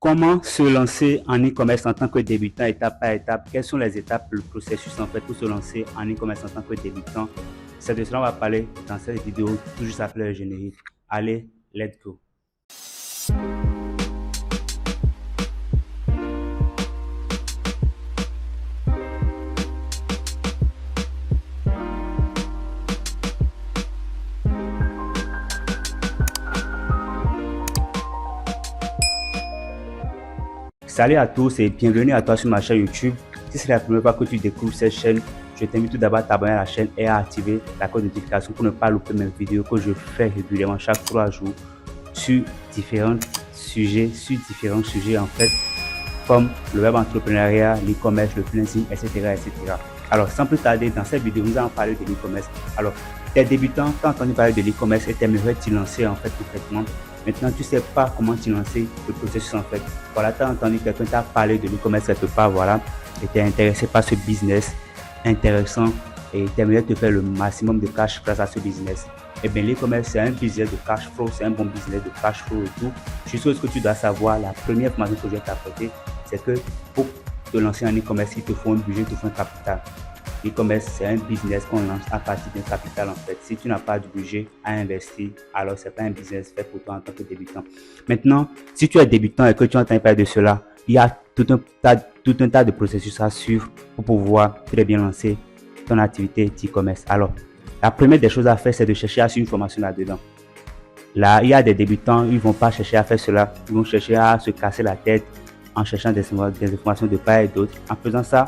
Comment se lancer en e-commerce en tant que débutant étape par étape? Quelles sont les étapes, le processus en fait pour se lancer en e-commerce en tant que débutant? C'est de cela qu'on va parler dans cette vidéo tout juste après le générique. Allez, let's go! Salut à tous et bienvenue à toi sur ma chaîne YouTube. Si c'est la première fois que tu découvres cette chaîne, je t'invite tout d'abord à t'abonner à la chaîne et à activer la cloche de notification pour ne pas louper mes vidéos que je fais régulièrement chaque 3 jours sur différents sujets en fait, comme le web entrepreneuriat, l'e-commerce, le freelancing, etc., etc. Alors, sans plus tarder, dans cette vidéo, nous allons parler de l'e-commerce. Alors, t'es débutant, t'as entendu parler de l'e-commerce et t'aimerais t'y lancer en fait concrètement. Maintenant, tu sais pas comment t'y lancer, le processus en fait. Voilà, tu as entendu quelqu'un t'a parlé de l'e-commerce quelque part, voilà, et tu es intéressé par ce business intéressant et tu aimerais te faire le maximum de cash grâce à ce business. Eh bien, l'e-commerce, c'est un business de cash flow, c'est un bon business de cash flow et tout. Juste ce que tu dois savoir, la première information que je vais t'apporter, c'est que pour te lancer en e-commerce, il te faut un budget, il te faut un capital. L'e-commerce, c'est un business qu'on lance à partir d'un capital en fait. Si tu n'as pas de budget à investir, alors c'est pas un business fait pour toi en tant que débutant. Maintenant, si tu es débutant et que tu entends parler de cela, il y a tout un tas de processus à suivre pour pouvoir très bien lancer ton activité d'e-commerce. Alors, la première des choses à faire, c'est de chercher à suivre une formation là-dedans. Là, il y a des débutants, ils ne vont pas chercher à faire cela, ils vont chercher à se casser la tête en cherchant des informations de part et d'autre. En faisant ça,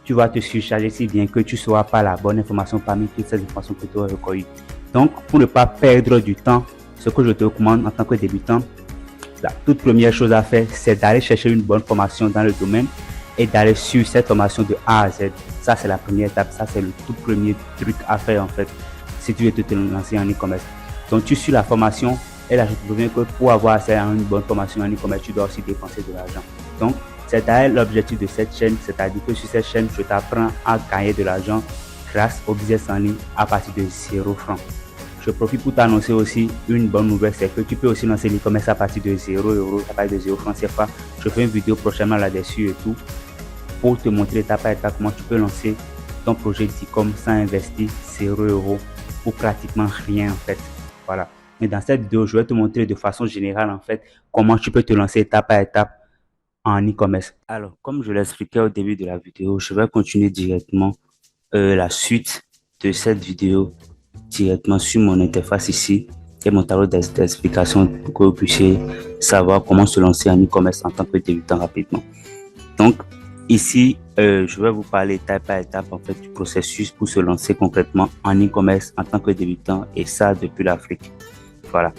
tu vas te surcharger si bien que tu ne sauras pas la bonne information parmi toutes ces informations que tu auras recueillies. Donc, pour ne pas perdre du temps, ce que je te recommande en tant que débutant, la toute première chose à faire, c'est d'aller chercher une bonne formation dans le domaine et d'aller suivre cette formation de A à Z. Ça, c'est la première étape. Ça, c'est le tout premier truc à faire en fait, si tu veux te lancer en e-commerce. Donc, tu suis la formation et là, je te préviens que pour avoir accès à une bonne formation en e-commerce, tu dois aussi dépenser de l'argent. Donc, c'est d'ailleurs l'objectif de cette chaîne, c'est-à-dire que sur cette chaîne, je t'apprends à gagner de l'argent grâce au business en ligne à partir de 0 francs. Je profite pour t'annoncer aussi une bonne nouvelle, c'est que tu peux aussi lancer l'e-commerce à partir de 0 euros, à partir de 0 francs CFA. Je fais une vidéo prochainement là-dessus et tout pour te montrer étape par étape comment tu peux lancer ton projet d'e-commerce sans investir 0 euros ou pratiquement rien en fait. Voilà. Mais dans cette vidéo, je vais te montrer de façon générale en fait comment tu peux te lancer étape par étape en e-commerce. Alors, comme je l'expliquais au début de la vidéo, je vais continuer directement la suite de cette vidéo directement sur mon interface ici et mon tableau d'explication pour que vous puissiez savoir comment se lancer en e-commerce en tant que débutant rapidement. Donc, ici, je vais vous parler étape par étape en fait du processus pour se lancer concrètement en e-commerce en tant que débutant et ça depuis l'Afrique. Voilà.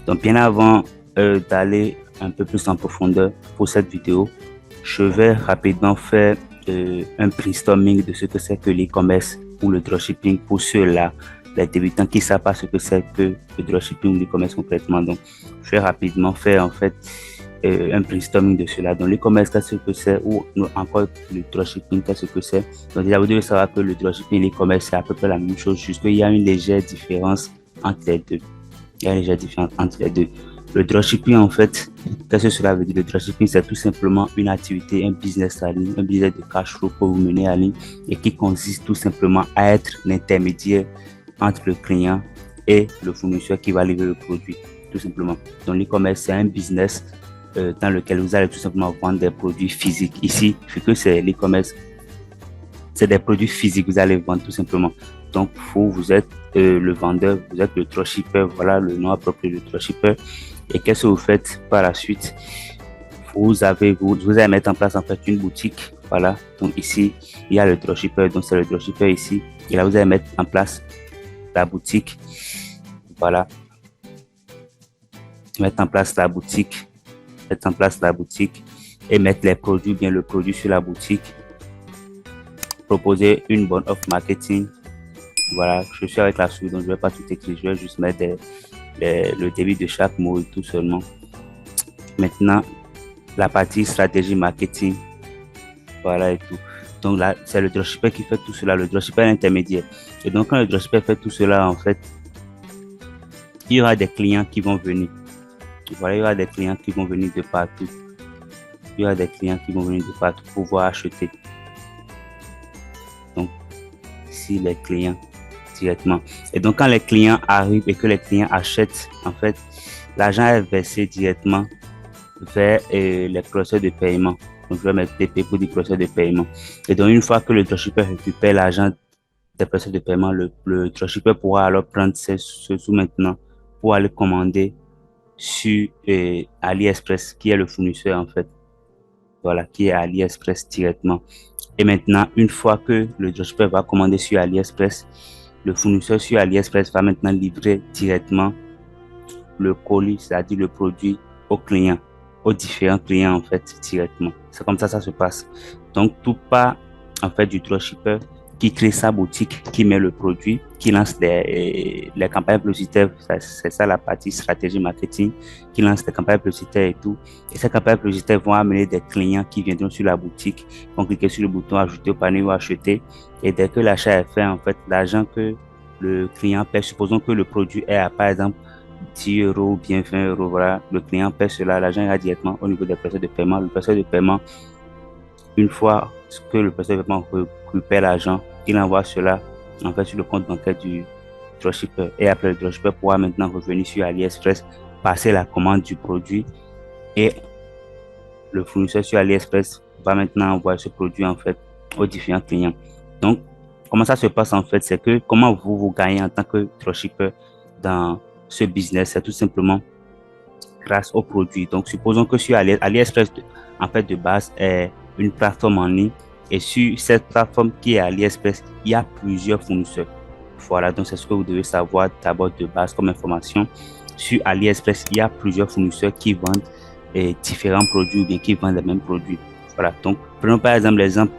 Donc, bien avant d'aller un peu plus en profondeur pour cette vidéo, je vais rapidement faire un brainstorming de ce que c'est que l'e-commerce ou le dropshipping pour ceux-là, les débutants qui ne savent pas ce que c'est que le dropshipping ou l'e-commerce concrètement. Donc, je vais rapidement faire en fait un brainstorming de cela. Donc, l'e-commerce, qu'est-ce que c'est ou encore le dropshipping, qu'est-ce que c'est. Donc, déjà, vous devez savoir que le dropshipping et l'e-commerce, c'est à peu près la même chose, juste qu'il y a une légère différence entre les deux. Il y a une légère différence entre les deux. Le dropshipping, en fait, qu'est-ce que cela veut dire? Le dropshipping, c'est tout simplement une activité, un business en ligne, un business de cash flow que vous menez en ligne et qui consiste tout simplement à être l'intermédiaire entre le client et le fournisseur qui va livrer le produit, tout simplement. Donc, l'e-commerce, c'est un business dans lequel vous allez tout simplement vendre des produits physiques. Ici, vu que c'est l'e-commerce, c'est des produits physiques, vous allez vendre tout simplement. Donc, vous êtes le vendeur, vous êtes le dropshipper, voilà le nom approprié, le dropshipper. Et qu'est-ce que vous faites par la suite? Vous allez mettre en place en fait une boutique, voilà. Donc ici, il y a le dropshipper, donc c'est le dropshipper ici. Et là, vous allez mettre en place la boutique, voilà. Mettre en place la boutique et mettre les produits, bien le produit sur la boutique. Proposer une bonne offre marketing. Voilà, je suis avec la souris, donc je ne vais pas tout écrire, je vais juste mettre le début de chaque mot et tout seulement. Maintenant, la partie stratégie marketing, voilà et tout. Donc là, c'est le dropshipper qui fait tout cela, le dropshipper intermédiaire. Et donc, quand le dropshipper fait tout cela, en fait, il y aura des clients qui vont venir. Voilà, il y aura des clients qui vont venir de partout. il y aura des clients qui vont venir de partout pour pouvoir acheter. Donc, ici, les clients directement. Et donc, quand les clients arrivent et que les clients achètent, en fait, l'argent est versé directement vers les processus de paiement. Donc, je vais mettre TP pour des processus de paiement. Et donc, une fois que le dropshipper récupère l'argent des processus de paiement, le dropshipper pourra alors prendre ce sous maintenant pour aller commander sur AliExpress, qui est le fournisseur en fait. Voilà, qui est AliExpress directement. Et maintenant, une fois que le dropshipper va commander sur AliExpress, le fournisseur sur AliExpress va maintenant livrer directement le colis, c'est-à-dire le produit au client, aux différents clients en fait directement. C'est comme ça se passe. Donc tout part en fait du dropshipper qui crée sa boutique, qui met le produit, qui lance les campagnes publicitaires. C'est ça la partie stratégie marketing, qui lance les campagnes publicitaires et tout. Et ces campagnes publicitaires vont amener des clients qui viendront sur la boutique, vont cliquer sur le bouton ajouter au panier ou acheter. Et dès que l'achat est fait, en fait, l'argent que le client paie, supposons que le produit est à par exemple 10 euros ou bien 20 euros, voilà, le client paie cela, l'argent ira directement au niveau des processus de paiement. Le processus de paiement, une fois que le processus de paiement récupère l'argent, il envoie cela en fait sur le compte bancaire du dropshipper. Et après, le dropshipper pourra maintenant revenir sur AliExpress, passer la commande du produit et le fournisseur sur AliExpress va maintenant envoyer ce produit en fait aux différents clients. Donc, comment ça se passe en fait, c'est que comment vous gagnez en tant que dropshipper dans ce business, c'est tout simplement grâce au produit. Donc, supposons que sur AliExpress, en fait, de base, est une plateforme en ligne. Et sur cette plateforme qui est AliExpress, il y a plusieurs fournisseurs. Voilà, donc c'est ce que vous devez savoir d'abord de base comme information. Sur AliExpress, il y a plusieurs fournisseurs qui vendent différents produits ou bien qui vendent les mêmes produits. Voilà, donc prenons par exemple l'exemple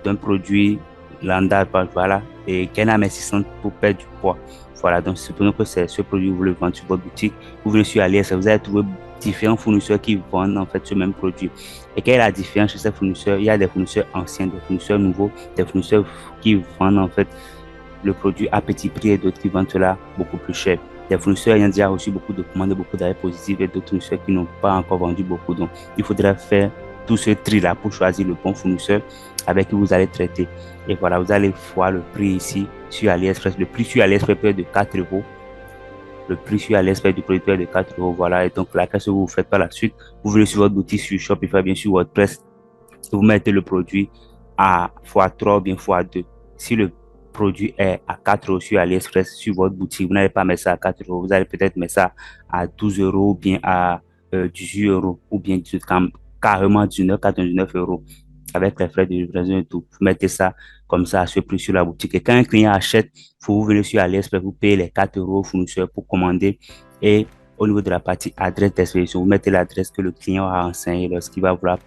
d'un produit lambda, voilà, et qui est amincissant pour perdre du poids. Voilà, donc supposons que c'est ce produit que vous voulez vendre sur votre boutique, vous venez sur AliExpress, vous allez trouver différents fournisseurs qui vendent en fait ce même produit. Et quelle est la différence chez ces fournisseurs? Il y a des fournisseurs anciens, des fournisseurs nouveaux, des fournisseurs qui vendent en fait le produit à petit prix et d'autres qui vendent cela beaucoup plus cher. Des fournisseurs ayant déjà reçu beaucoup de commandes, beaucoup d'arrêts positifs et d'autres fournisseurs qui n'ont pas encore vendu beaucoup. Donc, il faudra faire tout ce tri-là pour choisir le bon fournisseur avec qui vous allez traiter. Et voilà, vous allez voir le prix ici sur AliExpress. Le prix sur AliExpress peut être de 4 euros. Le prix sur AliExpress du produit peut être de 4 euros. Voilà, et donc la question que vous faites par la suite, vous venez sur votre boutique sur Shopify, bien sûr WordPress, vous mettez le produit à x3 ou bien x2. Si le produit est à 4 euros sur AliExpress, sur votre boutique, vous n'allez pas mettre ça à 4 euros, vous allez peut-être mettre ça à 12 euros ou bien à 18 euros ou bien carrément 19,99 euros avec les frais de livraison et tout. Vous mettez ça comme ça à ce prix sur la boutique. Et quand un client achète, vous venez sur AliExpress, vous payez les 4 euros au fournisseur pour commander. Et au niveau de la partie adresse d'expédition, vous mettez l'adresse que le client a enseignée lorsqu'il va vouloir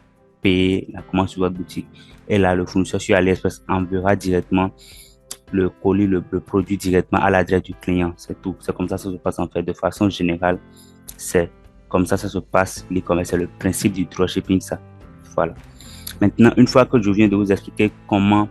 payer la commande sur votre boutique. Et là, le fournisseur sur AliExpress enverra directement le colis, le produit directement à l'adresse du client. C'est tout. C'est comme ça que ça se passe en fait. De façon générale, c'est comme ça que ça se passe l'e-commerce. C'est le principe du dropshipping, ça. Voilà. Maintenant, une fois que je viens de vous expliquer comment,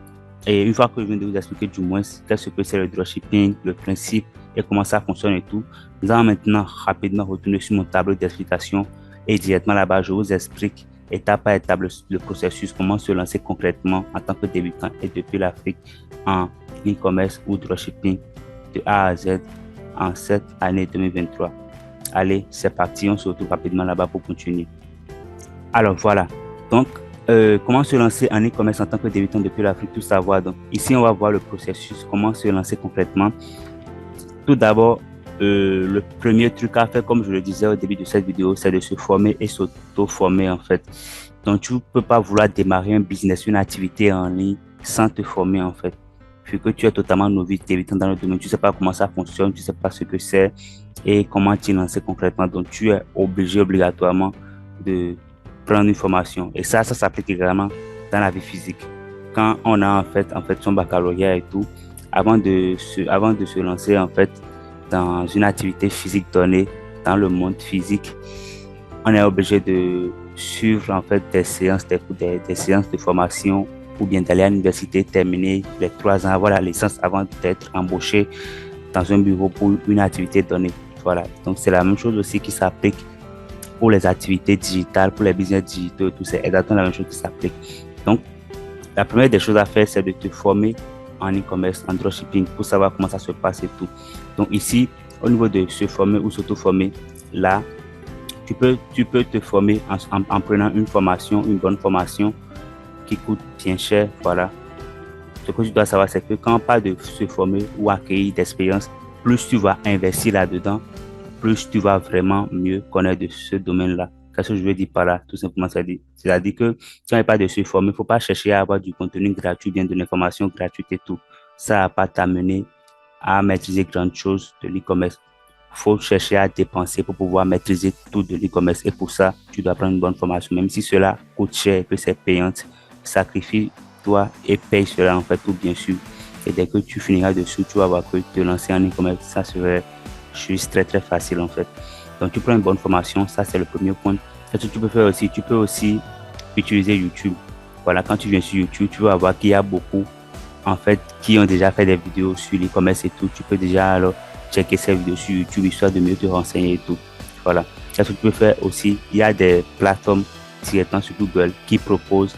et une fois que je viens de vous expliquer du moins qu'est-ce que c'est le dropshipping, le principe et comment ça fonctionne et tout, nous allons maintenant rapidement retourner sur mon tableau d'explication et directement là-bas, je vous explique étape par étape le processus, comment se lancer concrètement en tant que débutant et depuis l'Afrique en e-commerce ou dropshipping de A à Z en cette année 2023. Allez, c'est parti, on se retrouve rapidement là-bas pour continuer. Alors voilà, donc comment se lancer en e-commerce en tant que débutant depuis l'Afrique, tout savoir. Donc ici, on va voir le processus, comment se lancer concrètement. Tout d'abord, le premier truc à faire, comme je le disais au début de cette vidéo, c'est de se former et s'auto-former en fait. Donc tu ne peux pas vouloir démarrer un business, une activité en ligne sans te former en fait. Vu que tu es totalement novice, débutant dans le domaine, tu ne sais pas comment ça fonctionne, tu ne sais pas ce que c'est et comment t'y lancer concrètement. Donc tu es obligatoirement de prendre une formation. Et ça s'applique également dans la vie physique. Quand on a en fait son baccalauréat et tout, avant de se lancer en fait dans une activité physique donnée dans le monde physique, on est obligé de suivre en fait des séances de formation ou bien d'aller à l'université, terminer les 3 ans, avoir la licence avant d'être embauché dans un bureau pour une activité donnée. Voilà. Donc c'est la même chose aussi qui s'applique pour les activités digitales, pour les business digitaux, tout c'est exactement la même chose qui s'applique. Donc, la première des choses à faire, c'est de te former en e-commerce, en dropshipping, pour savoir comment ça se passe et tout. Donc ici, au niveau de se former ou s'auto-former, là, tu peux te former en prenant une formation, une bonne formation qui coûte bien cher. Voilà. Ce que tu dois savoir, c'est que quand on parle de se former ou acquérir d'expérience, plus tu vas investir là-dedans, plus tu vas vraiment mieux connaître de ce domaine-là. Qu'est-ce que je veux dire par là? Tout simplement, c'est-à-dire que si on n'est pas de se former, il ne faut pas chercher à avoir du contenu gratuit, bien de l'information gratuite et tout. Ça ne va pas t'amener à maîtriser grandes choses de l'e-commerce. Il faut chercher à dépenser pour pouvoir maîtriser tout de l'e-commerce. Et pour ça, tu dois prendre une bonne formation. Même si cela coûte cher et que c'est payant, sacrifie-toi et paye cela en fait tout bien sûr. Et dès que tu finiras dessus, tu vas voir que te lancer en e-commerce, ça serait juste très très facile en fait. Donc tu prends une bonne formation, ça c'est le premier point. Qu'est-ce que tu peux faire aussi? Tu peux aussi utiliser YouTube. Voilà, quand tu viens sur YouTube, tu vas voir qu'il y a beaucoup en fait qui ont déjà fait des vidéos sur l'e-commerce et tout. Tu peux déjà alors checker ces vidéos sur YouTube histoire de mieux te renseigner et tout. Voilà. Qu'est-ce que tu peux faire aussi? Il y a des plateformes directement sur Google qui proposent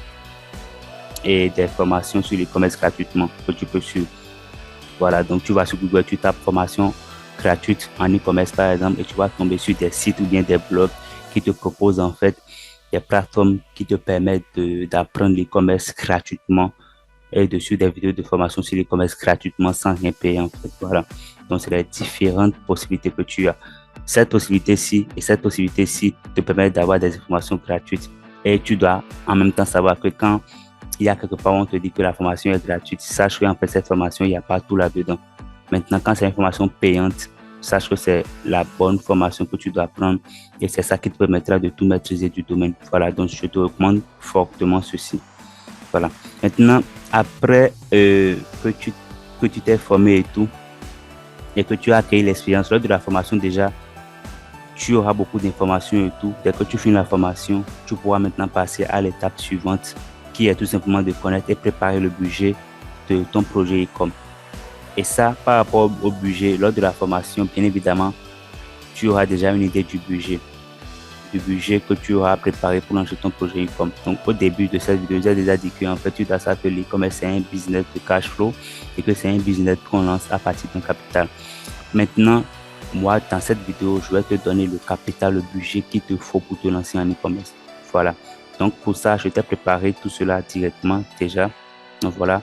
et des formations sur l'e-commerce gratuitement que tu peux suivre. Voilà, donc tu vas sur Google, tu tapes formation gratuite en e-commerce par exemple et tu vas tomber sur des sites ou bien des blogs qui te proposent en fait des plateformes qui te permettent d'apprendre l'e-commerce gratuitement et dessus des vidéos de formation sur l'e-commerce gratuitement sans rien payer en fait. Voilà, donc c'est les différentes possibilités que tu as. Cette possibilité-ci et cette possibilité-ci te permettent d'avoir des informations gratuites et tu dois en même temps savoir que quand il y a quelque part où on te dit que la formation est gratuite, sache qu'en fait cette formation, il n'y a pas tout là-dedans. Maintenant, quand c'est une formation payante, sache que c'est la bonne formation que tu dois prendre et c'est ça qui te permettra de tout maîtriser du domaine. Voilà, donc je te recommande fortement ceci. Voilà. Maintenant, après que tu t'es formé et tout, et que tu as acquis l'expérience lors de la formation déjà, tu auras beaucoup d'informations et tout. Dès que tu finis la formation, tu pourras maintenant passer à l'étape suivante qui est tout simplement de connaître et préparer le budget de ton projet e-com. Et ça, par rapport au budget, lors de la formation, bien évidemment, tu auras déjà une idée du budget que tu auras préparé pour lancer ton projet e-com. Donc, au début de cette vidéo, j'ai déjà dit que en fait, tu dois savoir que l'e-commerce, c'est un business de cash flow et que c'est un business qu'on lance à partir d'un capital. Maintenant, moi, dans cette vidéo, je vais te donner le capital, le budget qu'il te faut pour te lancer en e-commerce. Voilà. Donc, pour ça, je t'ai préparé tout cela directement déjà. Donc, voilà.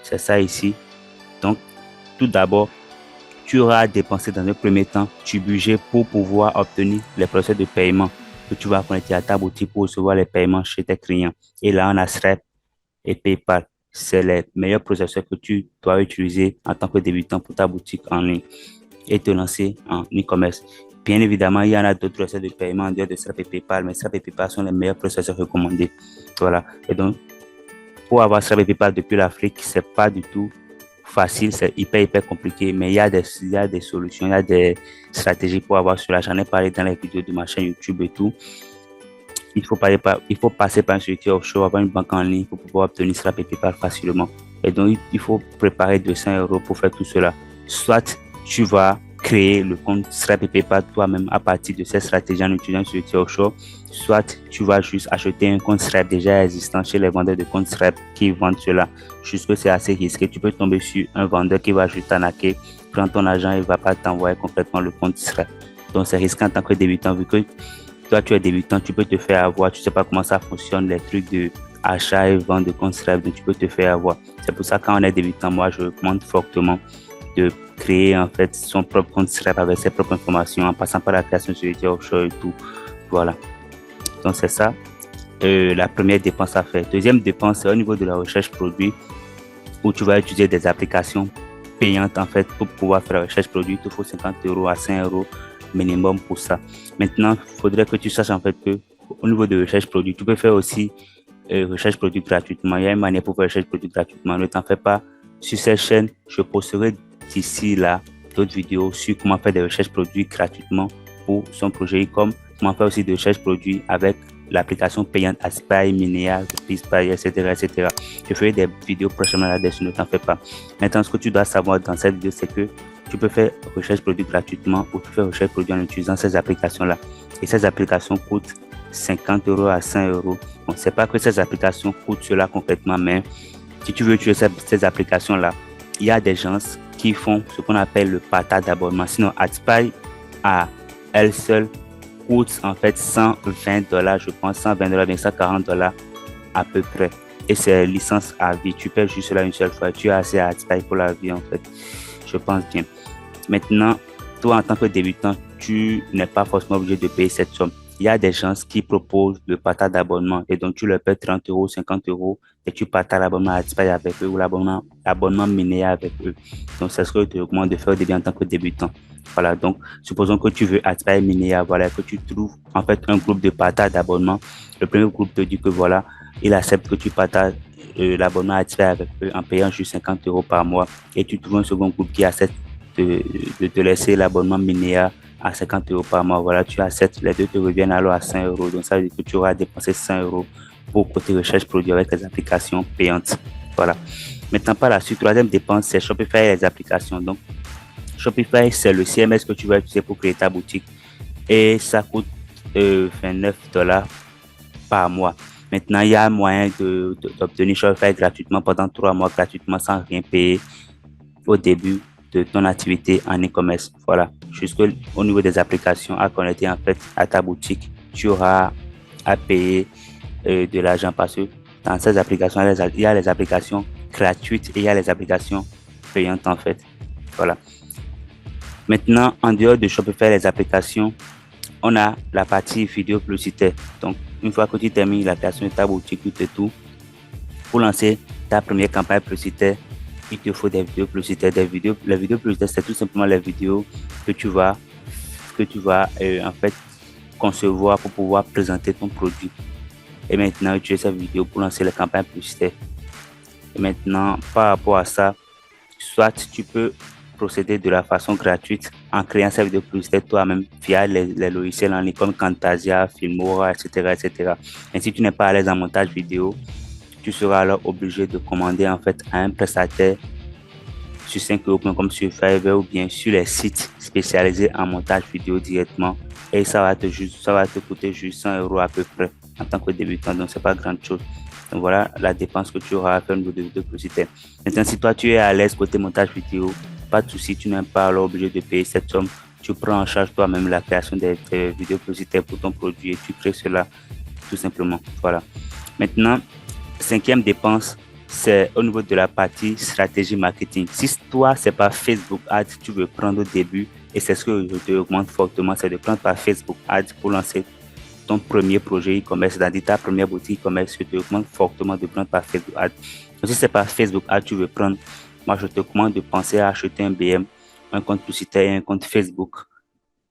C'est ça ici. Donc, tout d'abord, tu auras à dépenser dans un premier temps du budget pour pouvoir obtenir les procès de paiement que tu vas connecter à ta boutique pour recevoir les paiements chez tes clients. Et là, on a Stripe et PayPal. C'est les meilleurs processeurs que tu dois utiliser en tant que débutant pour ta boutique en ligne et te lancer en e-commerce. Bien évidemment, il y en a d'autres processeurs de paiement en dehors de Stripe et PayPal, mais Stripe et PayPal sont les meilleurs processeurs recommandés. Voilà. Et donc, pour avoir Stripe et PayPal depuis l'Afrique, c'est pas du tout facile, c'est hyper compliqué, mais il y a des solutions, il y a des stratégies pour avoir cela. J'en ai parlé dans les vidéos de ma chaîne YouTube et tout. Il faut passer par une société offshore, avoir une banque en ligne pour pouvoir obtenir Stripe et PayPal facilement. Et donc, il faut préparer 200 € pour faire tout cela. Soit tu vas créer le compte Stripe et PayPal toi-même à partir de cette stratégie en utilisant une société offshore, soit tu vas juste acheter un compte Stripe déjà existant chez les vendeurs de comptes Stripe qui vendent cela. Juste que c'est assez risqué. Tu peux tomber sur un vendeur qui va juste t'arnaquer, prendre ton argent et ne va pas t'envoyer complètement le compte Stripe. Donc c'est risqué en tant que débutant vu que toi tu es débutant, tu peux te faire avoir, tu sais pas comment ça fonctionne, les trucs de achat et vente de compte Stripe, donc tu peux te faire avoir. C'est pour ça que quand on est débutant, moi je recommande fortement de créer en fait son propre compte Stripe avec ses propres informations en passant par la création de société offshore et tout. Voilà. Donc c'est ça la première dépense à faire. Deuxième dépense, c'est au niveau de la recherche produit où tu vas utiliser des applications payantes en fait pour pouvoir faire la recherche produit. Il te faut 50 € à 5 € minimum pour ça. Maintenant, il faudrait que tu saches en fait que au niveau de recherche produit, tu peux faire aussi recherche produit gratuitement. Il y a une manière pour faire recherche produit gratuitement. Ne t'en fais pas. Sur cette chaîne, je posterai d'ici là d'autres vidéos sur comment faire des recherches produits gratuitement pour son projet e-com, comment faire aussi des recherches produits avec l'application payante Aspire, Minea, Peacebuy, etc., etc. Je ferai des vidéos prochainement là-dessus, ne t'en fais pas. Maintenant, ce que tu dois savoir dans cette vidéo, c'est que tu peux faire recherche produit gratuitement ou tu fais recherche produit en utilisant ces applications-là. Et ces applications coûtent 50 € à 100 €. On ne sait pas que ces applications coûtent cela complètement, mais si tu veux utiliser ces applications-là, il y a des gens qui font ce qu'on appelle le partage d'abonnement. Sinon, Aspire à elle seule coûte en fait 120 $, je pense, 120 $, bien 140 $ à peu près. Et c'est licence à vie. Tu payes juste là une seule fois. Tu as assez à Aspire pour la vie, en fait. Je pense bien. Maintenant, toi, en tant que débutant, tu n'es pas forcément obligé de payer cette somme. Il y a des gens qui proposent le partage d'abonnement et donc tu leur payes 30 €, 50 € et tu partages l'abonnement Aspire avec eux ou l'abonnement Minea avec eux. Donc, c'est ce que je te recommande de faire au début en tant que débutant. Voilà, donc, supposons que tu veux Aspire Minea, voilà, que tu trouves en fait un groupe de partage d'abonnement. Le premier groupe te dit que voilà, il accepte que tu partages l'abonnement Aspire avec eux en payant juste 50 € par mois et tu trouves un second groupe qui accepte de te laisser l'abonnement Minea à 50 € par mois. Voilà, tu acceptes, les deux te reviennent alors à 100 €. Donc, ça veut dire que tu auras dépensé 100 € pour côté recherche produit avec les applications payantes. Voilà. Maintenant, par la suite, troisième dépense, c'est Shopify et les applications. Donc, Shopify, c'est le CMS que tu vas utiliser pour créer ta boutique et ça coûte 29 $ par mois. Maintenant, il y a un moyen d'obtenir Shopify gratuitement pendant 3 mois gratuitement sans rien payer au début de ton activité en e-commerce. Voilà, jusqu'au niveau des applications à connecter en fait à ta boutique, tu auras à payer de l'argent parce que dans ces applications, il y a les applications gratuites et il y a les applications payantes en fait. Voilà. Maintenant, en dehors de Shopify, les applications, on a la partie vidéo publicitaire. Donc, une fois que tu termines la création de ta boutique, et tout, pour lancer ta première campagne publicitaire, il te faut des vidéos publicitaires. Les vidéos publicitaires, c'est tout simplement les vidéos que tu vas en fait concevoir pour pouvoir présenter ton produit. Et maintenant, utiliser cette vidéo pour lancer la campagne publicitaire. Et maintenant, par rapport à ça, soit tu peux procéder de la façon gratuite en créant cette vidéo publicitaire toi-même via les logiciels en ligne comme Camtasia, Filmora, etc., etc. Et si tu n'es pas à l'aise en montage vidéo, tu seras alors obligé de commander en fait à un prestataire sur 5 € comme sur Fiverr ou bien sur les sites spécialisés en montage vidéo directement. Et ça va te coûter juste 100 € à peu près en tant que débutant. Donc, c'est pas grande chose. Donc, voilà la dépense que tu auras à faire au niveau de vidéo publicitaire. Maintenant, si toi, tu es à l'aise côté montage vidéo, pas de souci, tu n'es pas alors obligé de payer cette somme. Tu prends en charge toi-même la création des vidéos publicitaires pour ton produit et tu crées cela tout simplement. Voilà. Maintenant, cinquième dépense, c'est au niveau de la partie stratégie marketing. Si toi, c'est pas Facebook Ads, tu veux prendre au début, et c'est ce que je te recommande fortement, c'est de prendre par Facebook Ads pour lancer ton premier projet e-commerce, c'est-à-dire ta première boutique e-commerce. Je te recommande fortement de prendre par Facebook Ads. Donc, si c'est pas Facebook Ads, tu veux prendre, moi, je te recommande de penser à acheter un BM, un compte publicitaire et un compte Facebook,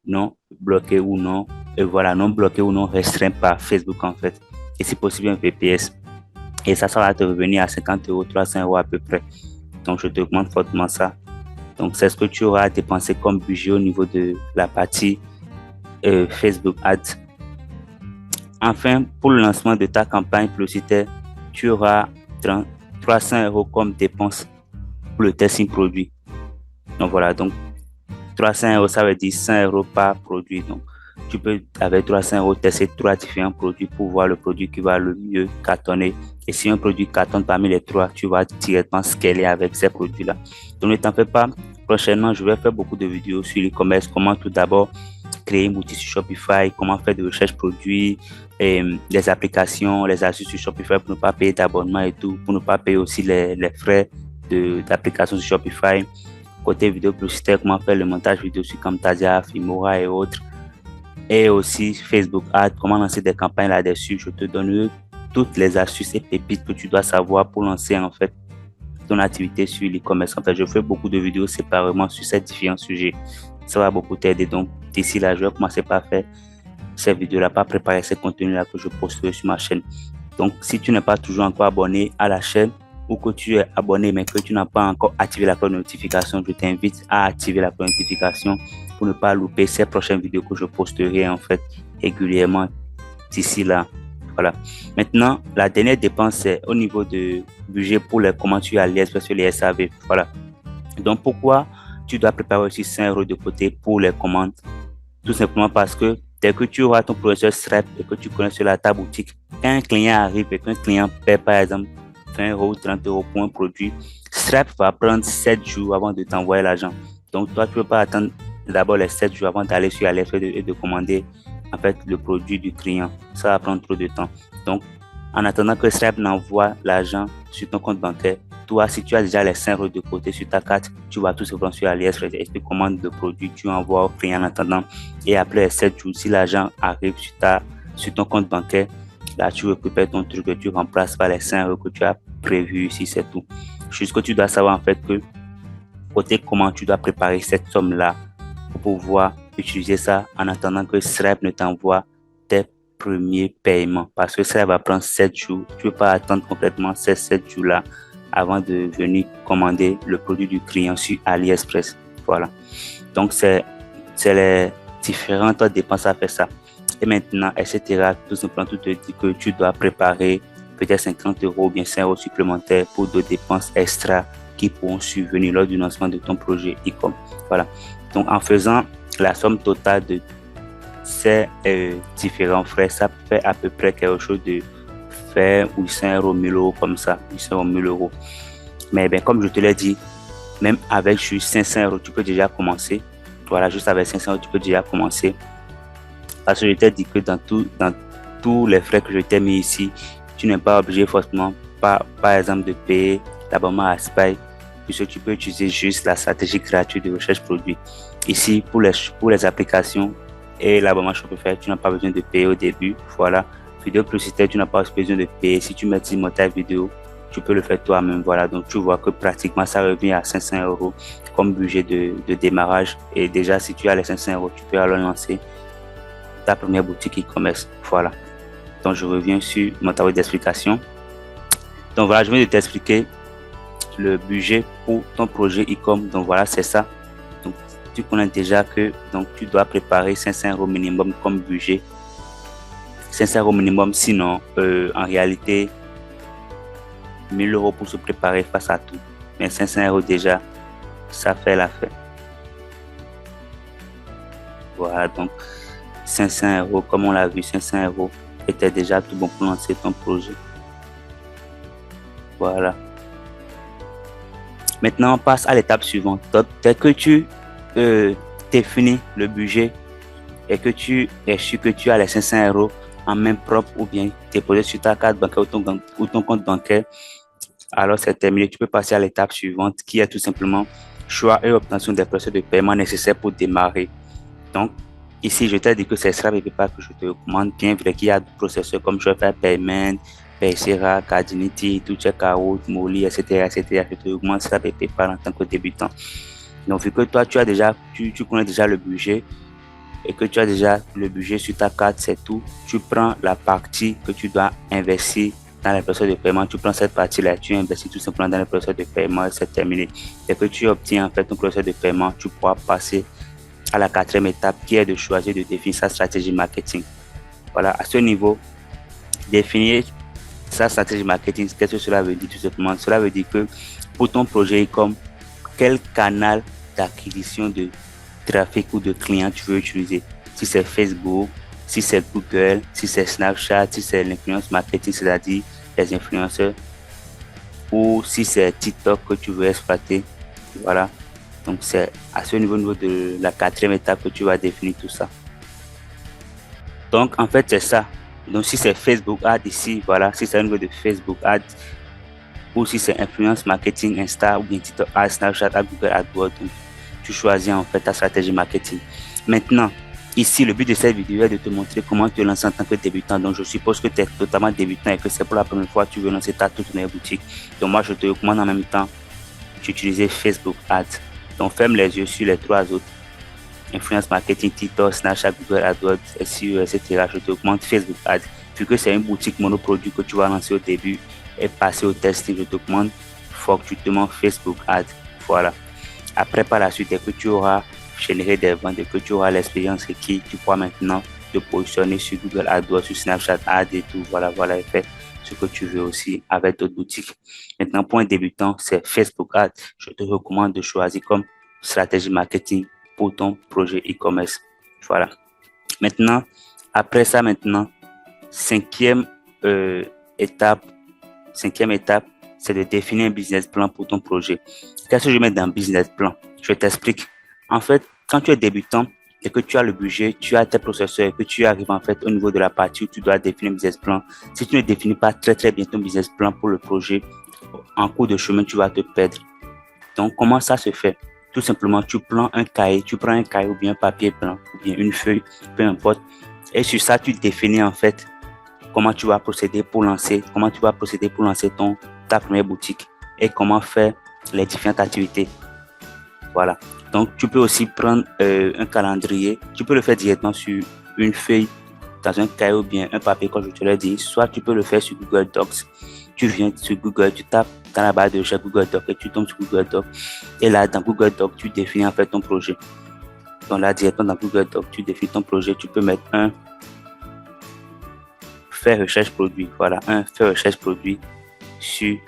non bloqué ou non, et voilà, non bloqué ou non restreint par Facebook en fait. Et si possible, un VPS. Et ça va te revenir à 50 €, 300 € à peu près. Donc, je te recommande fortement ça. Donc, c'est ce que tu auras à dépenser comme budget au niveau de la partie Facebook Ads. Enfin, pour le lancement de ta campagne publicitaire, tu auras 300 € comme dépense pour le testing produit. Donc, voilà. Donc, 300 €, ça veut dire 100 € par produit. Donc, tu peux, avec 300 € tester 3 différents produits pour voir le produit qui va le mieux cartonner. Et si un produit cartonne parmi les 3, tu vas directement scaler avec ces produits-là. Donc, ne t'en fais pas. Prochainement, je vais faire beaucoup de vidéos sur l'e-commerce. Comment tout d'abord créer une boutique sur Shopify, comment faire de recherche produits, les applications, les astuces sur Shopify pour ne pas payer d'abonnement et tout, pour ne pas payer aussi les frais d'application sur Shopify. Côté vidéo publicitaire, comment faire le montage vidéo sur Camtasia, Filmora et autres. Et aussi Facebook Ads, comment lancer des campagnes là-dessus. Je te donne toutes les astuces et pépites que tu dois savoir pour lancer en fait ton activité sur l'e-commerce. En fait, je fais beaucoup de vidéos séparément sur ces différents sujets. Ça va beaucoup t'aider. Donc, d'ici là, je vais commencer par faire ces vidéos-là, par préparer ces contenus-là que je posterai sur ma chaîne. Donc, si tu n'es pas toujours encore abonné à la chaîne ou que tu es abonné mais que tu n'as pas encore activé la cloche de notification, je t'invite à activer la cloche de notification pour ne pas louper ces prochaines vidéos que je posterai en fait régulièrement d'ici là. Voilà. Maintenant, la dernière dépense, c'est au niveau de budget pour les commandes sur AliExpress, sur les SAV. Voilà. Donc, pourquoi tu dois préparer aussi 5 € de côté pour les commandes? Tout simplement parce que dès que tu auras ton processeur Stripe et que tu connais sur ta boutique, quand un client arrive et qu'un client paie par exemple 20 € ou 30 € pour un produit, Stripe va prendre 7 jours avant de t'envoyer l'argent. Donc, toi, tu ne peux pas attendre d'abord les 7 jours avant d'aller sur AliExpress et de commander en fait le produit du client. Ça va prendre trop de temps. Donc, en attendant que Stripe n'envoie l'argent sur ton compte bancaire, toi, si tu as déjà les 5 € de côté sur ta carte, tu vas tout simplement sur AliExpress et tu commandes le produit, tu envoies au client en attendant. Et après les 7 jours, si l'argent arrive sur ton compte bancaire, là, tu récupères ton truc et tu remplaces par les 5 € que tu as prévu ici, c'est tout. Juste que tu dois savoir en fait que côté comment tu dois préparer cette somme-là pour pouvoir utiliser ça en attendant que Stripe ne t'envoie tes premiers paiements. Parce que ça va prendre 7 jours. Tu ne peux pas attendre complètement ces 7 jours-là avant de venir commander le produit du client sur AliExpress. Voilà. Donc, c'est les différentes dépenses à faire ça. Et maintenant, etc. Tout simplement, tout te dit que tu dois préparer peut-être 50 € ou bien 5 € supplémentaires pour d'autres dépenses extra qui pourront survenir lors du lancement de ton projet e-com. Voilà. Donc, en faisant la somme totale de ces différents frais, ça fait à peu près quelque chose de faire 800 €, 1000 € comme ça, 800 €, 1000 €. Mais bien, comme je te l'ai dit, même avec juste 500 €, tu peux déjà commencer. Voilà, juste avec 500 €, tu peux déjà commencer. Parce que je t'ai dit que dans tous les frais que je t'ai mis ici, tu n'es pas obligé forcément, par exemple, de payer l'abonnement à Spy, puisque tu peux utiliser juste la stratégie gratuite de recherche produit. Ici, pour les applications et l'abonnement Shopify, tu n'as pas besoin de payer au début. Voilà. Vidéo publicitaire, tu n'as pas besoin de payer. Si tu mets du montage vidéo, tu peux le faire toi-même. Voilà. Donc, tu vois que pratiquement, ça revient à 500 € comme budget de démarrage. Et déjà, si tu as les 500 €, tu peux alors lancer ta première boutique e-commerce. Voilà. Donc, je reviens sur mon tableau d'explication. Donc, voilà, je viens de t'expliquer le budget pour ton projet e-com. Donc, voilà, c'est ça. Donc, tu connais déjà que donc, tu dois préparer 500 € minimum comme budget. 500 € minimum, sinon, en réalité, 1000 € pour se préparer face à tout. Mais 500 € déjà, ça fait l'affaire. Voilà, donc 500 €, comme on l'a vu, 500 € était déjà tout bon pour lancer ton projet. Voilà. Maintenant, on passe à l'étape suivante. Donc, dès que tu définis le budget et que tu es sûr que tu as les 500 € en main propre ou bien déposé sur ta carte bancaire ou ton compte bancaire, alors c'est terminé. Tu peux passer à l'étape suivante qui est tout simplement choix et obtention des procédures de paiement nécessaires pour démarrer. Donc, ici, je t'ai dit que c'est Stripe et PayPal que je te recommande, bien vrai qu'il y a d'autres processeurs comme Shopify Payment, Paysera, Cardinity, Checkout, Molly, etc. Je te recommande Stripe et PayPal en tant que débutant. Donc, vu que toi, tu connais déjà le budget et que tu as déjà le budget sur ta carte, c'est tout. Tu prends la partie que tu dois investir dans les procédures de paiement. Tu prends cette partie-là, tu investis tout simplement dans les procédures de paiement et c'est terminé. Dès que tu obtiens en fait ton procédure de paiement, tu pourras passer à la 4e étape qui est de choisir de définir sa stratégie marketing. Voilà, à ce niveau, définir sa stratégie marketing, qu'est-ce que cela veut dire tout simplement? Cela veut dire que pour ton projet e-com, quel canal d'acquisition de trafic ou de clients tu veux utiliser? Si c'est Facebook, si c'est Google, si c'est Snapchat, si c'est l'influence marketing, c'est-à-dire les influenceurs, ou si c'est TikTok que tu veux exploiter. Voilà. Donc, c'est à ce niveau de la 4e étape que tu vas définir tout ça. Donc, en fait, c'est ça. Donc, si c'est Facebook Ads ici, voilà, si c'est au niveau de Facebook Ads, ou si c'est influence marketing, Insta, ou bien TikTok Ads, Snapchat, Google AdWords, donc, tu choisis en fait ta stratégie marketing. Maintenant, ici, le but de cette vidéo est de te montrer comment te lancer en tant que débutant. Donc, je suppose que tu es totalement débutant et que c'est pour la première fois que tu veux lancer ta toute nouvelle boutique. Donc, moi, je te recommande en même temps d'utiliser Facebook Ads. Donc, ferme les yeux sur les 3 autres. Influence marketing, TikTok, Snapchat, Google AdWords, SEO, etc. Je te recommande Facebook Ads. Vu que c'est une boutique monoproduit que tu vas lancer au début et passer au testing, je te recommande fortement Facebook Ads. Voilà. Après, par la suite, dès que tu auras généré des ventes, dès que tu auras l'expérience requise, tu pourras maintenant te positionner sur Google AdWords, sur Snapchat Ads et tout. Voilà, et fais ce que tu veux aussi avec d'autres boutiques. Maintenant, pour un débutant, c'est Facebook Ads. Je te recommande de choisir comme stratégie marketing pour ton projet e-commerce. Voilà. Maintenant, après ça, cinquième étape, c'est de définir un business plan pour ton projet. Qu'est-ce que je mets dans un business plan? Je t'explique. En fait, quand tu es débutant et que tu as le budget, tu as tes processeurs et que tu arrives en fait au niveau de la partie où tu dois définir un business plan, si tu ne définis pas très bien ton business plan pour le projet, en cours de chemin, tu vas te perdre. Donc, comment ça se fait? Tout simplement, tu prends un cahier ou bien un papier blanc ou bien une feuille, peu importe. Et sur ça, tu définis en fait comment tu vas procéder pour lancer ta première boutique et comment faire les différentes activités. Voilà. Donc, tu peux aussi prendre un calendrier. Tu peux le faire directement sur une feuille, dans un cahier ou bien un papier, comme je te l'ai dit. Soit tu peux le faire sur Google Docs. Tu viens sur Google, tu tapes dans la barre de recherche Google Docs et tu tombes sur Google Docs. Et là, dans Google Docs, tu définis en fait ton projet. Donc là, directement dans Google Docs, tu définis ton projet. Tu peux mettre un faire recherche produit. Voilà, un faire recherche produit sur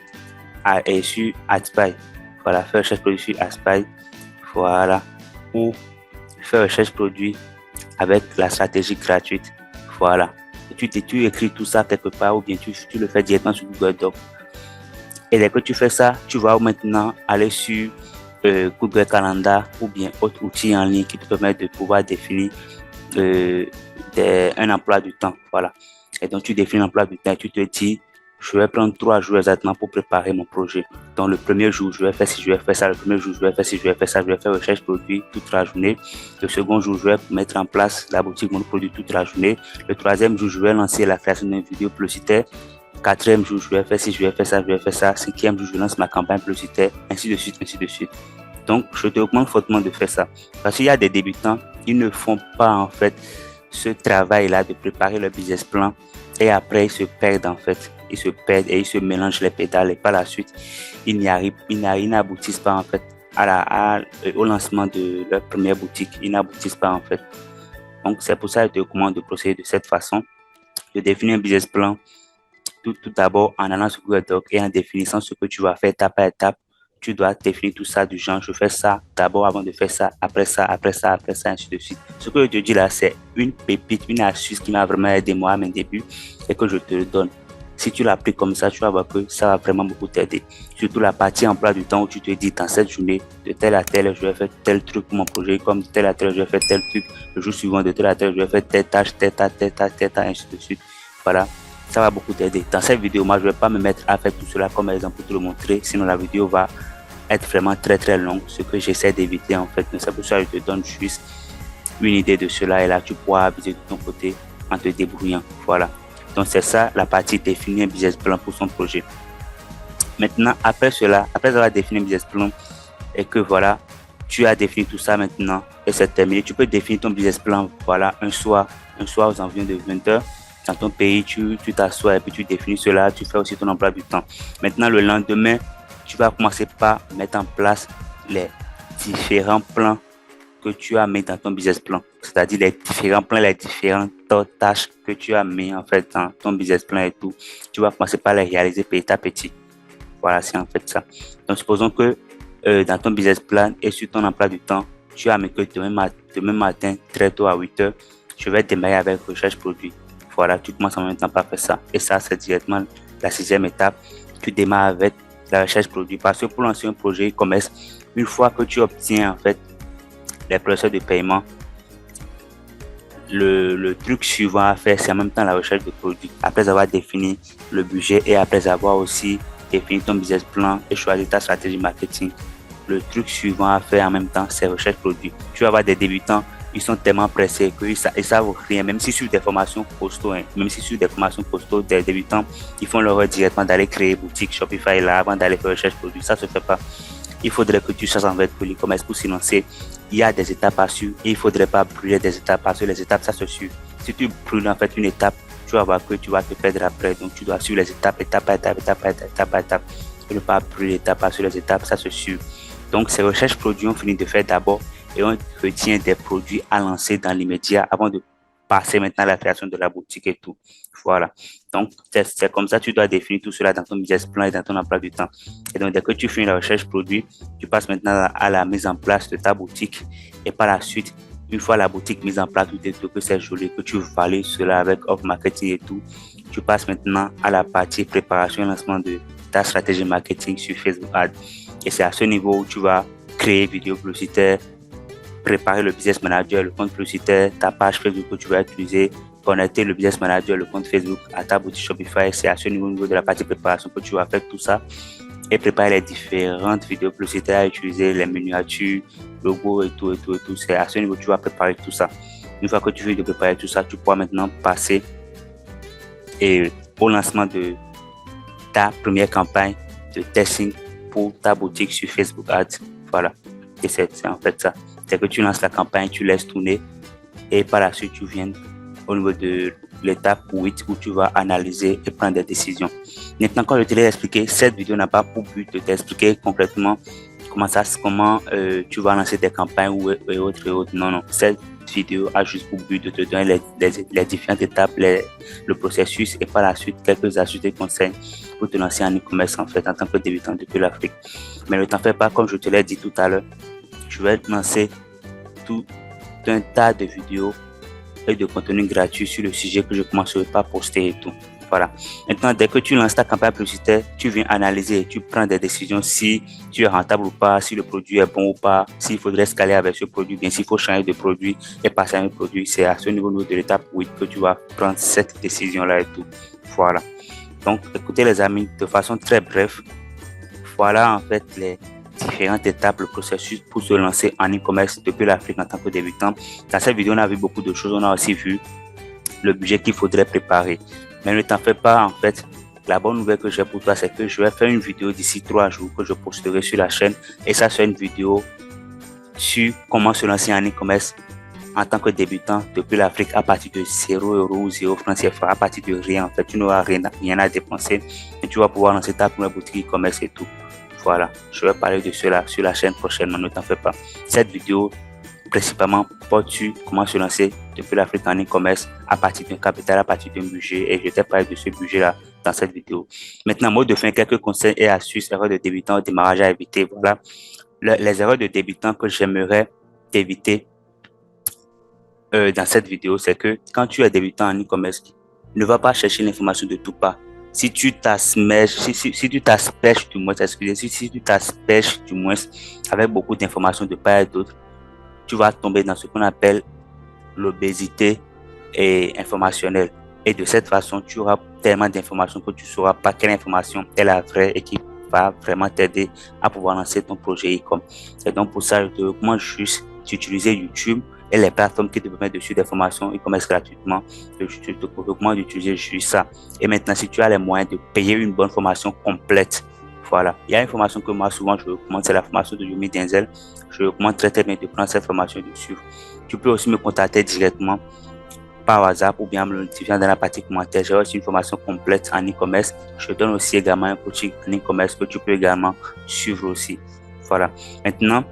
AdSpy. Voilà, faire recherche produit sur AdSpy. Voilà, ou faire recherche produit avec la stratégie gratuite. Voilà. Tu écris tout ça quelque part ou bien tu le fais directement sur Google Docs. Et dès que tu fais ça, tu vas maintenant aller sur Google Calendar ou bien autre outil en ligne qui te permet de pouvoir définir un emploi du temps. Voilà. Et donc, tu définis l'emploi du temps et tu te dis, je vais prendre 3 jours exactement pour préparer mon projet. Donc, le premier jour, je vais faire ci, je vais faire ça. Le premier jour, je vais faire ci, je vais faire ça. Je vais faire recherche produit toute la journée. Le second jour, je vais mettre en place la boutique mon produit toute la journée. Le troisième jour, je vais lancer la création d'une vidéo publicitaire. Quatrième jour, je vais faire ci, je vais faire ça, je vais faire ça. Cinquième jour, je lance ma campagne publicitaire, ainsi de suite, ainsi de suite. Donc, je te recommande fortement de faire ça. Parce qu'il y a des débutants, ils ne font pas en fait ce travail-là de préparer le business plan et après ils se perdent en fait. Ils se perdent et ils se mélangent les pédales et par la suite, ils n'aboutissent pas en fait au lancement de leur première boutique. Ils n'aboutissent pas en fait. Donc, c'est pour ça que je te recommande de procéder de cette façon, de définir un business plan tout d'abord en allant sur Google Docs et en définissant ce que tu vas faire étape par étape. Tu dois définir tout ça du genre, je fais ça d'abord avant de faire ça, après ça, ainsi de suite. Ce que je te dis là, c'est une pépite, une astuce qui m'a vraiment aidé moi à mes débuts et que je te le donne. Si tu l'appliques comme ça, tu vas voir que ça va vraiment beaucoup t'aider. Surtout la partie emploi du temps où tu te dis dans cette journée, de telle à telle, je vais faire tel truc pour mon projet, comme de telle à telle, je vais faire tel truc. Le jour suivant, de telle à telle, je vais faire telle tâche, ainsi de suite. Voilà. Ça va beaucoup t'aider. Dans cette vidéo, moi, je ne vais pas me mettre à faire tout cela comme exemple pour te le montrer. Sinon, la vidéo va être vraiment très longue. Ce que j'essaie d'éviter, en fait. C'est pour ça que je te donne juste une idée de cela. Et là, tu pourras aviser de ton côté en te débrouillant. Voilà. Donc, c'est ça la partie définir un business plan pour son projet. Maintenant, après cela, après avoir défini un business plan et que voilà, tu as défini tout ça maintenant et c'est terminé, tu peux définir ton business plan, voilà, un soir aux environs de 20h. Dans ton pays, tu t'assois et puis tu définis cela, tu fais aussi ton emploi du temps. Maintenant, le lendemain, tu vas commencer par mettre en place les différents plans que tu as mis dans ton business plan. C'est-à-dire les différents plans, les différentes tâches que tu as mis en fait dans ton business plan et tout. Tu vas commencer par les réaliser petit à petit. Voilà, c'est en fait ça. Donc, supposons que dans ton business plan et sur ton emploi du temps, tu as mis que demain matin, très tôt à 8h, je vais démarrer avec recherche produit. Voilà, tu commences en même temps par faire ça. Et ça, c'est directement la 6e étape. Tu démarres avec la recherche produit. Parce que pour lancer un projet e-commerce, une fois que tu obtiens en fait les processus de paiement, le truc suivant à faire, c'est en même temps la recherche de produits. Après avoir défini le budget et après avoir aussi défini ton business plan et choisi ta stratégie marketing, le truc suivant à faire en même temps, c'est recherche produit. Tu vas avoir des débutants, ils sont tellement pressés qu'ils savent rien, même si sur des formations costauds, des débutants, ils font leur directement d'aller créer boutique Shopify là avant d'aller faire recherche produit. Ça se fait pas. Il faudrait que tu saches en fait pour l'e-commerce, pour s'y lancer. Il y a des étapes à suivre et il faudrait pas brûler des étapes parce que les étapes, ça se suit. Si tu brûles en fait une étape, tu vas voir que tu vas te perdre après. Donc, tu dois suivre les étapes, étape par étape. Et ne pas brûler étape par les étapes, ça se suit. Donc, ces recherches produits, on finit de faire d'abord et on retient des produits à lancer dans l'immédiat avant de passer maintenant à la création de la boutique et tout. Voilà. Donc, c'est comme ça, tu dois définir tout cela dans ton business plan et dans ton emploi du temps. Et donc, dès que tu finis la recherche produit, tu passes maintenant à la mise en place de ta boutique. Et par la suite, une fois la boutique mise en place, que c'est joli, que tu valides cela avec off marketing et tout, tu passes maintenant à la partie préparation et lancement de ta stratégie marketing sur Facebook Ads. Et c'est à ce niveau où tu vas créer vidéo publicitaire, préparer le business manager, le compte publicitaire, ta page Facebook que tu vas utiliser, connecter le business manager, le compte Facebook à ta boutique Shopify. C'est à ce niveau de la partie préparation que tu vas faire tout ça et préparer les différentes vidéos publicitaires à utiliser, les miniatures, logos et tout. C'est à ce niveau que tu vas préparer tout ça. Une fois que tu finis de préparer tout ça, tu pourras maintenant passer au lancement de ta première campagne de testing pour ta boutique sur Facebook Ads. Voilà. Et c'est en fait ça. C'est que tu lances la campagne, tu laisses tourner et par la suite, tu viens au niveau de l'étape 8 où tu vas analyser et prendre des décisions. Maintenant, quand je te l'ai expliqué, cette vidéo n'a pas pour but de t'expliquer complètement comment tu vas lancer des campagnes et autres. Non. Cette vidéo a juste pour but de te donner les différentes étapes, le processus et par la suite quelques astuces et conseils pour te lancer en e-commerce en fait en tant que débutant depuis l'Afrique. Mais ne t'en fais pas, comme je te l'ai dit tout à l'heure, je vais lancer tout un tas de vidéos et de contenu gratuit sur le sujet que je ne commencerai pas à poster et tout. Voilà. Maintenant, dès que tu lances ta campagne publicitaire, tu viens analyser et tu prends des décisions si tu es rentable ou pas, si le produit est bon ou pas, s'il faudrait scaler avec ce produit, bien s'il faut changer de produit et passer à un produit. C'est à ce niveau de l'étape 8 que tu vas prendre cette décision-là et tout. Voilà. Donc, écoutez les amis, de façon très brève, voilà en fait les différentes étapes, le processus pour se lancer en e-commerce depuis l'Afrique en tant que débutant. Dans cette vidéo, on a vu beaucoup de choses. On a aussi vu le budget qu'il faudrait préparer. Mais ne t'en fais pas, en fait. La bonne nouvelle que j'ai pour toi, c'est que je vais faire une vidéo d'ici 3 jours que je posterai sur la chaîne. Et ça, c'est une vidéo sur comment se lancer en e-commerce en tant que débutant depuis l'Afrique à partir de 0 € ou 0 francs CFA, à partir de rien. En fait, tu n'auras rien à dépenser et tu vas pouvoir lancer ta première boutique e-commerce et tout. Voilà, je vais parler de cela sur la chaîne prochainement, ne t'en fais pas. Cette vidéo, principalement, porte sur comment se lancer depuis l'Afrique en e-commerce à partir d'un capital, à partir d'un budget. Et je t'ai parlé de ce budget-là dans cette vidéo. Maintenant, mot de fin, quelques conseils et astuces, erreurs de débutant au démarrage à éviter. Voilà, les erreurs de débutant que j'aimerais t'éviter dans cette vidéo, c'est que quand tu es débutant en e-commerce, ne va pas chercher l'information de tout part. Si tu t'asperges, si tu t'asperges du moins, si tu t'asperges du moins avec beaucoup d'informations de part et d'autre, tu vas tomber dans ce qu'on appelle l'obésité informationnelle. Et de cette façon, tu auras tellement d'informations que tu ne sauras pas quelle information est la vraie et qui va vraiment t'aider à pouvoir lancer ton projet e-commerce. Et donc pour ça, je te recommande juste d'utiliser YouTube et les plateformes qui te permettent de suivre des formations e-commerce gratuitement. Je te recommande d'utiliser juste ça. Et maintenant, si tu as les moyens de payer une bonne formation complète, voilà. Il y a une formation que moi, souvent, je recommande, c'est la formation de Yomi Denzel. Je recommande très bien de prendre cette formation de suivre. Tu peux aussi me contacter directement par WhatsApp ou bien me le notifier dans la partie commentaire. J'ai aussi une formation complète en e-commerce. Je donne aussi également un coaching en e-commerce que tu peux également suivre aussi. Voilà. Maintenant,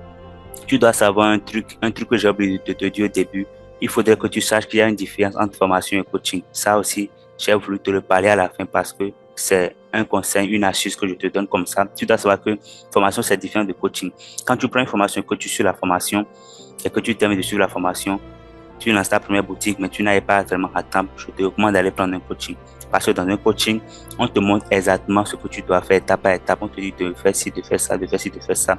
tu dois savoir un truc que j'ai oublié de te dire au début. Il faudrait que tu saches qu'il y a une différence entre formation et coaching. Ça aussi, j'ai voulu te le parler à la fin parce que c'est un conseil, une astuce que je te donne comme ça. Tu dois savoir que formation, c'est différent de coaching. Quand tu prends une formation que tu suis la formation et que tu termines de suivre la formation, tu lances ta première boutique, mais tu n'arrives pas vraiment à temps, je te recommande d'aller prendre un coaching. Parce que dans un coaching, on te montre exactement ce que tu dois faire étape par étape. On te dit de faire ci, de faire ça, de faire ci, de faire ça.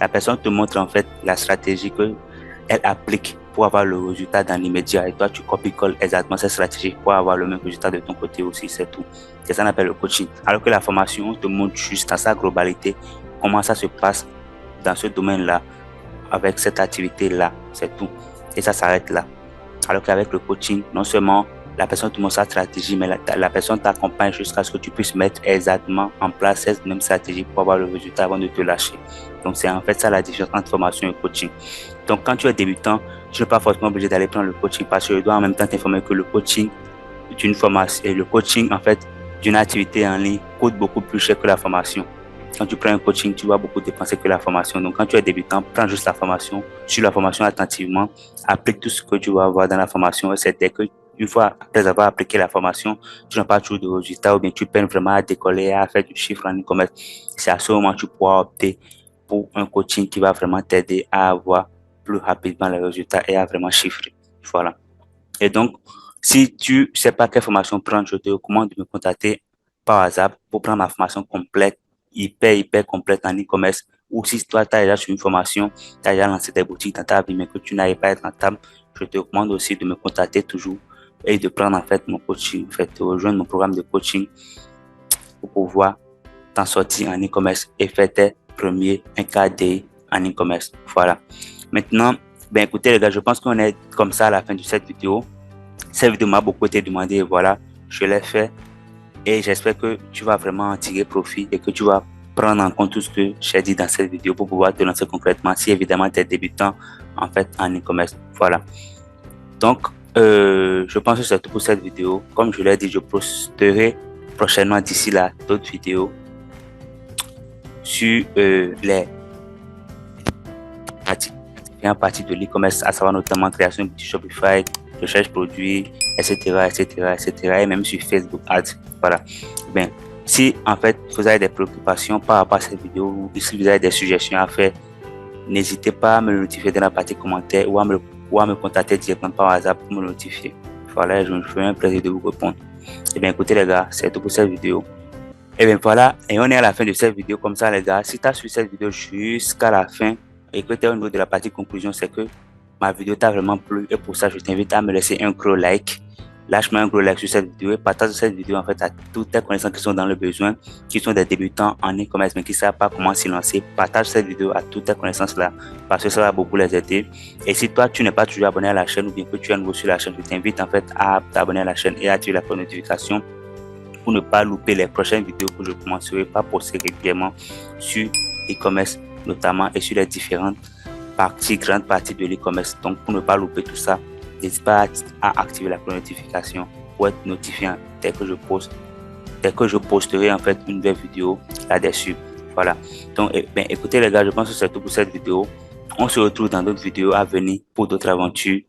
La personne te montre en fait la stratégie qu'elle applique pour avoir le résultat dans l'immédiat. Et toi, tu copies-colles exactement cette stratégie pour avoir le même résultat de ton côté aussi, c'est tout. C'est ça qu'on appelle le coaching. Alors que la formation, on te montre juste dans sa globalité comment ça se passe dans ce domaine-là, avec cette activité-là, c'est tout. Et ça s'arrête là. Alors qu'avec le coaching, non seulement la personne te montre sa stratégie, mais la personne t'accompagne jusqu'à ce que tu puisses mettre exactement en place cette même stratégie pour avoir le résultat avant de te lâcher. Donc, c'est en fait ça la différence entre formation et coaching. Donc, quand tu es débutant, tu n'es pas forcément obligé d'aller prendre le coaching parce que je dois en même temps t'informer que le coaching est une formation et le coaching, en fait, d'une activité en ligne coûte beaucoup plus cher que la formation. Quand tu prends un coaching, tu vas beaucoup dépenser que la formation. Donc, quand tu es débutant, prends juste la formation, suis la formation attentivement, applique tout ce que tu vas avoir dans la formation et c'est dès que une fois après avoir appliqué la formation, tu n'as pas toujours de résultats ou bien tu peines vraiment à décoller, à faire du chiffre en e-commerce, c'est à ce moment que tu pourras opter pour un coaching qui va vraiment t'aider à avoir plus rapidement les résultats et à vraiment chiffrer. Voilà. Et donc, si tu sais pas quelle formation prendre, je te recommande de me contacter par WhatsApp pour prendre ma formation complète, hyper complète en e-commerce. Ou si toi, tu as déjà sur une formation, tu as déjà lancé des boutiques dans ta vie, mais que tu n'arrives pas à être rentable, je te recommande aussi de me contacter toujours et de prendre en fait mon coaching, en fait, de rejoindre mon programme de coaching pour pouvoir t'en sortir en e-commerce et faire tes premiers 1K en e-commerce. Voilà. Maintenant, ben écoutez les gars, je pense qu'on est comme ça à la fin de cette vidéo. Cette vidéo m'a beaucoup été demandée et voilà, je l'ai fait et j'espère que tu vas vraiment en tirer profit et que tu vas prendre en compte tout ce que j'ai dit dans cette vidéo pour pouvoir te lancer concrètement si évidemment tu es débutant en fait en e-commerce. Voilà. Donc, je pense que c'est tout pour cette vidéo. Comme je l'ai dit, je posterai prochainement d'ici là d'autres vidéos sur les parties de l'e-commerce, à savoir notamment création de boutique Shopify, recherche produits, etc. Et même sur Facebook Ads. Voilà. Ben, si en fait vous avez des préoccupations par rapport à cette vidéo ou si vous avez des suggestions à faire, n'hésitez pas à me le notifier dans la partie commentaire ou à me contacter directement par WhatsApp pour me le notifier. Voilà, je me ferai un plaisir de vous répondre. Et bien écoutez les gars, c'est tout pour cette vidéo. Et bien voilà, et on est à la fin de cette vidéo comme ça les gars. Si tu as suivi cette vidéo jusqu'à la fin et que tu es au niveau de la partie conclusion, c'est que ma vidéo t'a vraiment plu et pour ça je t'invite à me laisser un gros like. Lâche-moi un gros like sur cette vidéo et partage cette vidéo en fait à toutes tes connaissances qui sont dans le besoin, qui sont des débutants en e-commerce mais qui ne savent pas comment s'y lancer. Partage cette vidéo à toutes tes connaissances là parce que ça va beaucoup les aider. Et si toi tu n'es pas toujours abonné à la chaîne ou bien que tu es nouveau sur la chaîne, je t'invite en fait à t'abonner à la chaîne et à activer la notification pour ne pas louper les prochaines vidéos que je commencerai par poster régulièrement sur e-commerce notamment et sur les différentes grandes parties de l'e-commerce. Donc pour ne pas louper tout ça, n'hésite pas à activer la notification pour être notifié dès que je posterai en fait une nouvelle vidéo là-dessus. Voilà. Donc écoutez les gars, je pense que c'est tout pour cette vidéo. On se retrouve dans d'autres vidéos à venir pour d'autres aventures.